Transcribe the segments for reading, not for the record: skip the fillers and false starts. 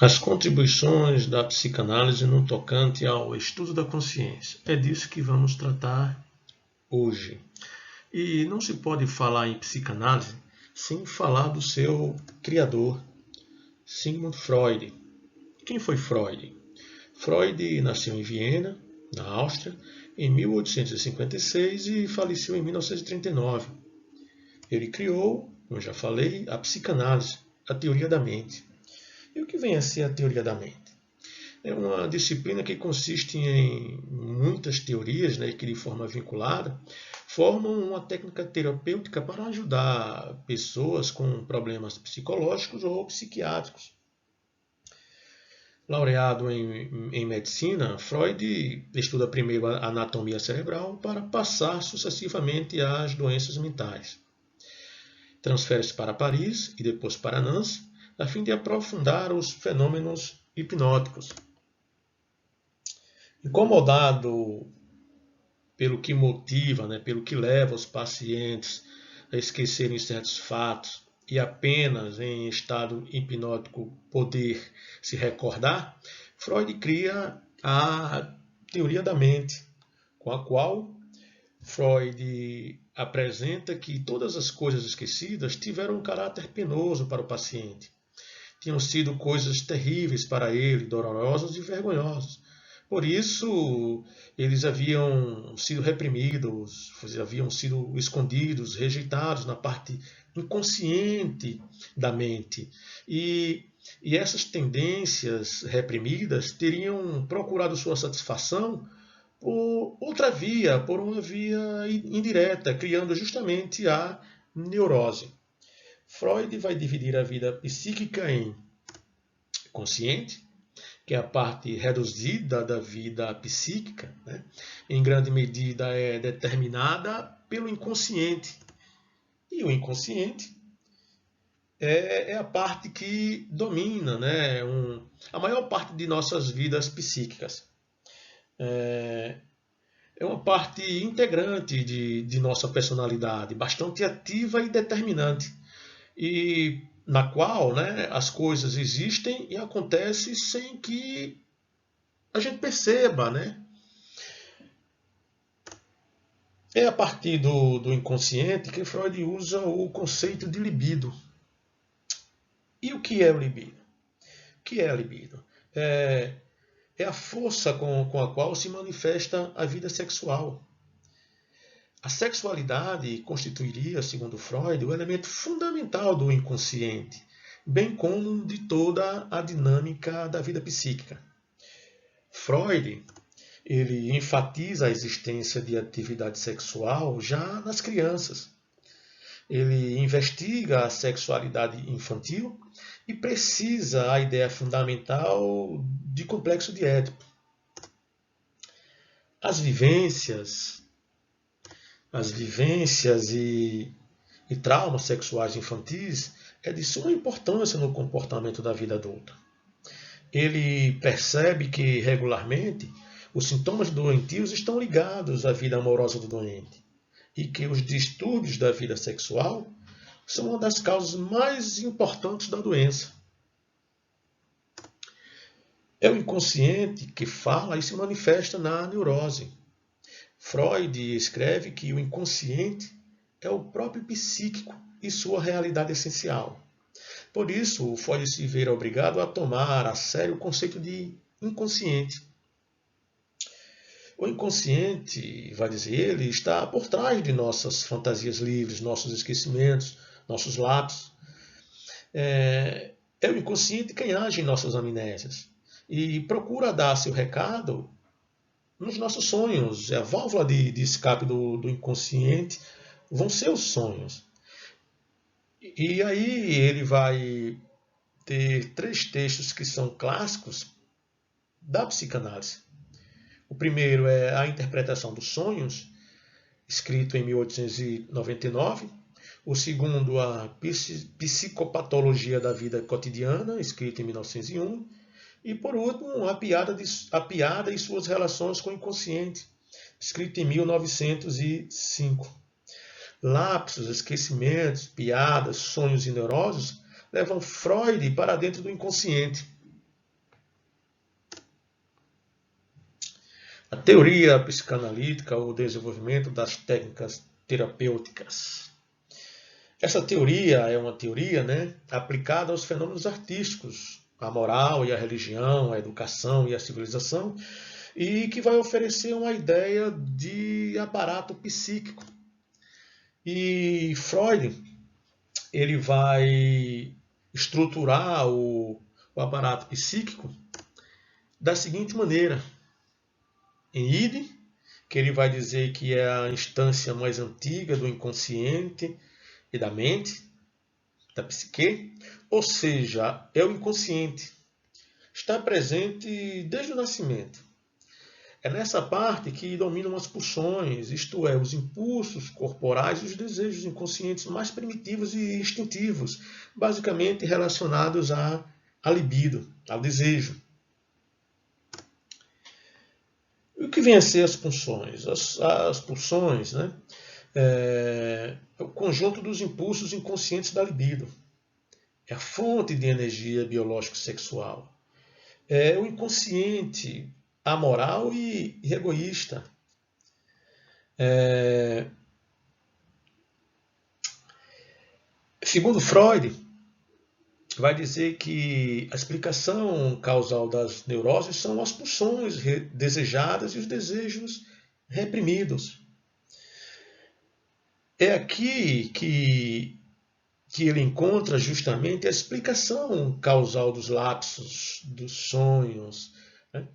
As contribuições da psicanálise no tocante ao estudo da consciência. É disso que vamos tratar hoje. E não se pode falar em psicanálise sem falar do seu criador, Sigmund Freud. Quem foi Freud? Freud nasceu em Viena, na Áustria, em 1856 e faleceu em 1939. Ele criou, como já falei, a psicanálise, a teoria da mente. E o que vem a ser a teoria da mente? É uma disciplina que consiste em muitas teorias, né, que de forma vinculada formam uma técnica terapêutica para ajudar pessoas com problemas psicológicos ou psiquiátricos. Laureado em medicina, Freud estuda primeiro a anatomia cerebral para passar sucessivamente às doenças mentais. Transfere-se para Paris e depois para Nancy, a fim de aprofundar os fenômenos hipnóticos. Incomodado pelo que motiva, né, pelo que leva os pacientes a esquecerem certos fatos e apenas em estado hipnótico poder se recordar, Freud cria a teoria da mente, com a qual Freud apresenta que todas as coisas esquecidas tiveram um caráter penoso para o paciente. Tinham sido coisas terríveis para ele, dolorosas e vergonhosas. Por isso, eles haviam sido reprimidos, haviam sido escondidos, rejeitados na parte inconsciente da mente. E essas tendências reprimidas teriam procurado sua satisfação por outra via, por uma via indireta, criando justamente a neurose. Freud vai dividir a vida psíquica em consciente, que é a parte reduzida da vida psíquica, né? Em grande medida é determinada pelo inconsciente. E o inconsciente é a parte que domina, né, a maior parte de nossas vidas psíquicas. É uma parte integrante de nossa personalidade, bastante ativa e determinante, e na qual, né, as coisas existem e acontecem sem que a gente perceba, né? É a partir do inconsciente que Freud usa o conceito de libido. E o que é o libido? O que é a libido? É a força com a qual se manifesta a vida sexual. A sexualidade constituiria, segundo Freud, o elemento fundamental do inconsciente, bem como de toda a dinâmica da vida psíquica. Freud ele enfatiza a existência de atividade sexual já nas crianças. Ele investiga a sexualidade infantil e precisa a ideia fundamental de complexo de Édipo. As vivências e traumas sexuais infantis é de suma importância no comportamento da vida adulta. Ele percebe que regularmente os sintomas doentios estão ligados à vida amorosa do doente e que os distúrbios da vida sexual são uma das causas mais importantes da doença. É o inconsciente que fala e se manifesta na neurose. Freud escreve que o inconsciente é o próprio psíquico e sua realidade essencial. Por isso, Freud se vê obrigado a tomar a sério o conceito de inconsciente. O inconsciente, vai dizer ele, está por trás de nossas fantasias livres, nossos esquecimentos, nossos lapsos. É o inconsciente quem age em nossas amnésias e procura dar seu recado nos nossos sonhos. A válvula de escape do inconsciente vão ser os sonhos. E aí ele vai ter 3 textos que são clássicos da psicanálise. O primeiro é A Interpretação dos Sonhos, escrito em 1899. O segundo, A Psicopatologia da Vida Cotidiana, escrito em 1901. E, por último, A Piada e Suas Relações com o Inconsciente, escrito em 1905. Lapsos, esquecimentos, piadas, sonhos e neuroses levam Freud para dentro do inconsciente. A teoria psicanalítica, o desenvolvimento das técnicas terapêuticas. Essa teoria é uma teoria, né, aplicada aos fenômenos artísticos, à moral e à religião, à educação e à civilização, e que vai oferecer uma ideia de aparato psíquico. E Freud, ele vai estruturar o aparato psíquico da seguinte maneira: em id, que ele vai dizer que é a instância mais antiga do inconsciente e da mente, da psique, ou seja, é o inconsciente. Está presente desde o nascimento. É nessa parte que dominam as pulsões, isto é, os impulsos corporais e os desejos inconscientes mais primitivos e instintivos, basicamente relacionados à libido, ao desejo. E o que vem a ser as pulsões? As pulsões, né, é o conjunto dos impulsos inconscientes da libido. É a fonte de energia biológico-sexual. É o inconsciente amoral e egoísta. Segundo Freud, vai dizer que a explicação causal das neuroses são as pulsões desejadas e os desejos reprimidos. É aqui que ele encontra justamente a explicação causal dos lapsos, dos sonhos, né?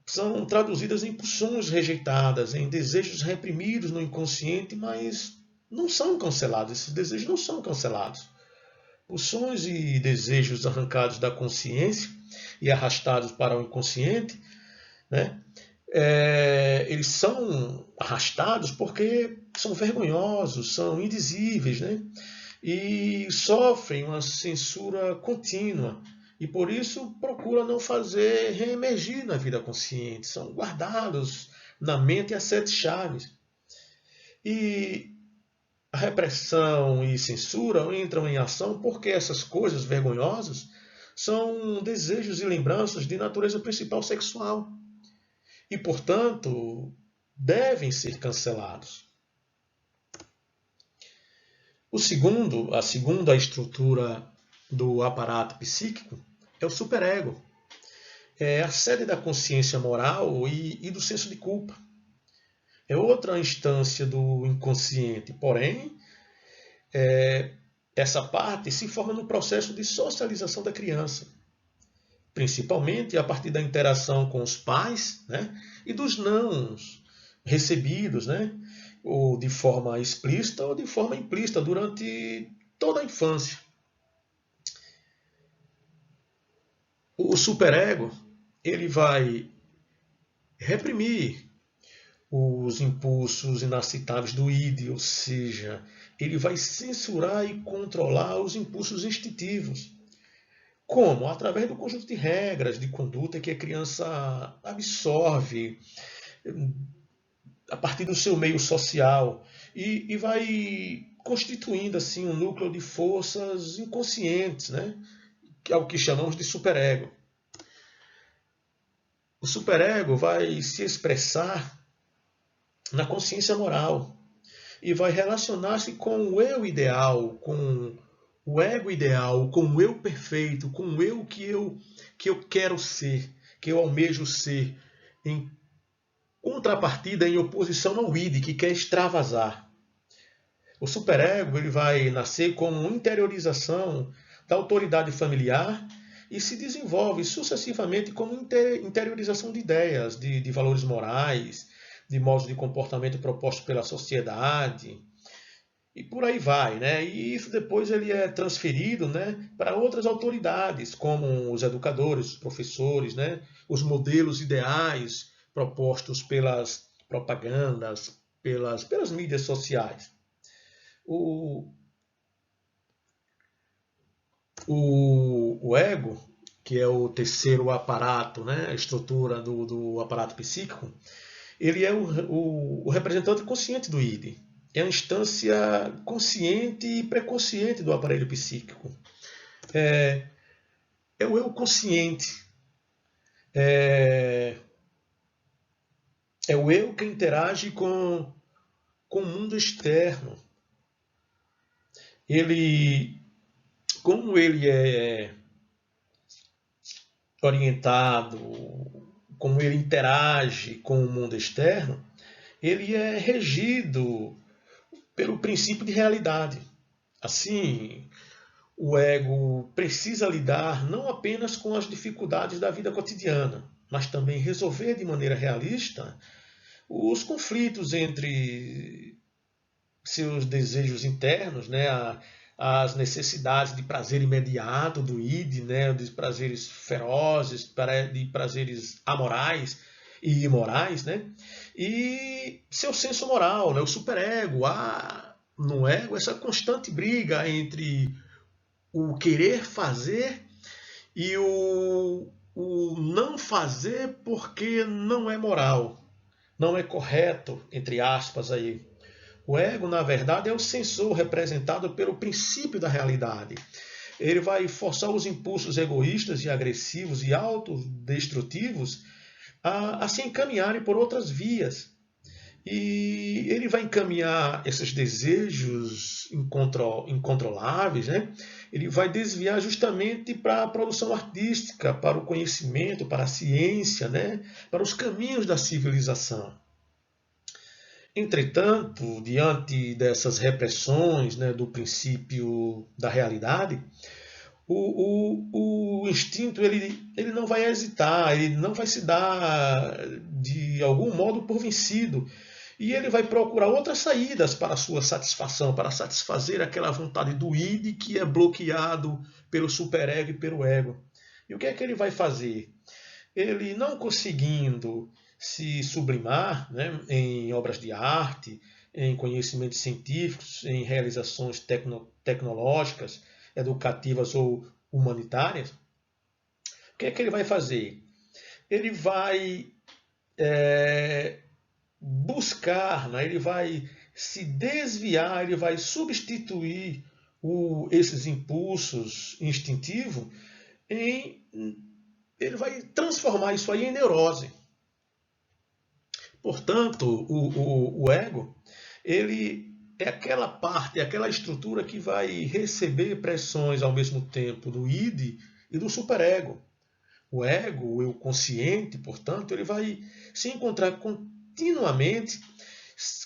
São traduzidas em pulsões rejeitadas, em desejos reprimidos no inconsciente, mas não são cancelados. Esses desejos não são cancelados. Pulsões e desejos arrancados da consciência e arrastados para o inconsciente, né? Eles são arrastados porque são vergonhosos, são indizíveis, né? E sofrem uma censura contínua. E por isso procura não fazer reemergir na vida consciente. São guardados na mente as sete chaves. E a repressão e censura entram em ação porque essas coisas vergonhosas são desejos e lembranças de natureza principal sexual. E, portanto, devem ser cancelados. A segunda estrutura do aparato psíquico é o superego. É a sede da consciência moral e do senso de culpa. É outra instância do inconsciente, porém, essa parte se forma no processo de socialização da criança, principalmente a partir da interação com os pais, né, e dos nãos recebidos, né, ou de forma explícita ou de forma implícita durante toda a infância. O superego, ele vai reprimir os impulsos inaceitáveis do id, ou seja, ele vai censurar e controlar os impulsos instintivos. Como? Através do conjunto de regras de conduta que a criança absorve a partir do seu meio social e vai constituindo assim um núcleo de forças inconscientes, né? Que é o que chamamos de superego. O superego vai se expressar na consciência moral e vai relacionar-se com o eu ideal, com o ego ideal, com o eu perfeito, com o eu que eu quero ser, que eu almejo ser, em contrapartida, em oposição ao id, que quer extravasar. O superego ele vai nascer como interiorização da autoridade familiar e se desenvolve sucessivamente como interiorização de ideias, de valores morais, de modos de comportamento propostos pela sociedade, e por aí vai, né? E isso depois ele é transferido, né, para outras autoridades, como os educadores, os professores, né, os modelos ideais propostos pelas propagandas, pelas mídias sociais. O, o ego, que é o terceiro aparato, né, a estrutura do aparato psíquico, ele é o representante consciente do id. É a instância consciente e pré-consciente do aparelho psíquico. É o eu consciente. É o eu que interage com o mundo externo. Ele, como ele é orientado, como ele interage com o mundo externo, ele é regido pelo princípio de realidade. Assim, o ego precisa lidar não apenas com as dificuldades da vida cotidiana, mas também resolver de maneira realista os conflitos entre seus desejos internos, né, as necessidades de prazer imediato do id, né, de prazeres ferozes, de prazeres amorais e imorais, né, e seu senso moral, né, o superego. Há no ego essa constante briga entre o querer fazer e o não fazer porque não é moral, não é correto, entre aspas aí. O ego, na verdade, é o sensor representado pelo princípio da realidade. Ele vai forçar os impulsos egoístas e agressivos e autodestrutivos a se encaminharem por outras vias. E ele vai encaminhar esses desejos incontroláveis, né? Ele vai desviar justamente para a produção artística, para o conhecimento, para a ciência, né? Para os caminhos da civilização. Entretanto, diante dessas repressões, né, do princípio da realidade, o instinto ele não vai hesitar, ele não vai se dar de algum modo por vencido. E ele vai procurar outras saídas para a sua satisfação, para satisfazer aquela vontade do id que é bloqueado pelo superego e pelo ego. E o que é que ele vai fazer? Ele não conseguindo se sublimar, né, em obras de arte, em conhecimentos científicos, em realizações tecnológicas, educativas ou humanitárias, o que é que ele vai fazer? Ele vai buscar, né, ele vai se desviar, ele vai substituir esses impulsos instintivos em. Ele vai transformar isso aí em neurose. Portanto, o ego, ele é aquela parte, é aquela estrutura que vai receber pressões ao mesmo tempo do id e do superego. O ego, o eu consciente, portanto, ele vai se encontrar continuamente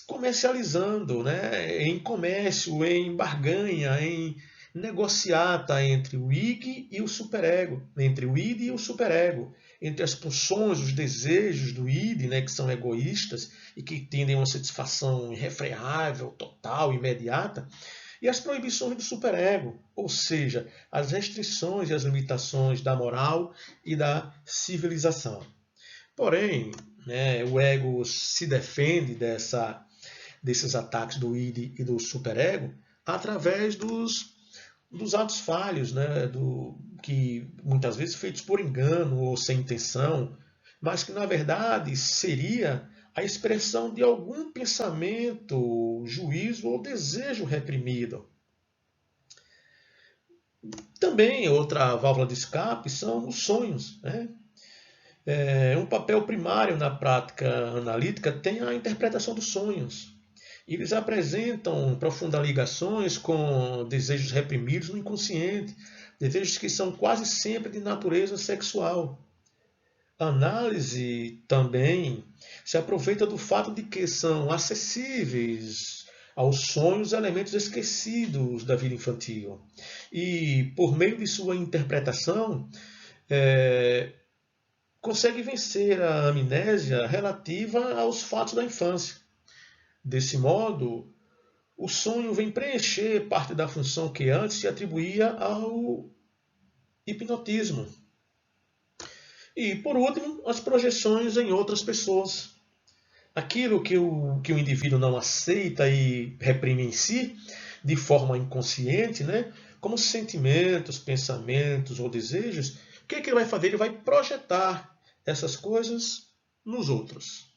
comercializando, né, em comércio, em barganha, em negociata entre o ig e o superego, entre o id e o superego, entre as pulsões, os desejos do id, né, que são egoístas e que tendem a uma satisfação irrefreável, total, imediata, e as proibições do superego, ou seja, as restrições e as limitações da moral e da civilização. Porém, né, o ego se defende desses ataques do id e do superego através dos atos falhos, né, que muitas vezes feitos por engano ou sem intenção, mas que na verdade seria a expressão de algum pensamento, juízo ou desejo reprimido. Também outra válvula de escape são os sonhos, né? Um papel primário na prática analítica tem a interpretação dos sonhos. Eles apresentam profundas ligações com desejos reprimidos no inconsciente, desejos que são quase sempre de natureza sexual. A análise também se aproveita do fato de que são acessíveis aos sonhos elementos esquecidos da vida infantil. E, por meio de sua interpretação, consegue vencer a amnésia relativa aos fatos da infância. Desse modo, o sonho vem preencher parte da função que antes se atribuía ao hipnotismo. E, por último, as projeções em outras pessoas. Aquilo que o indivíduo não aceita e reprime em si, de forma inconsciente, né, como sentimentos, pensamentos ou desejos, o que ele vai fazer? Ele vai projetar essas coisas nos outros.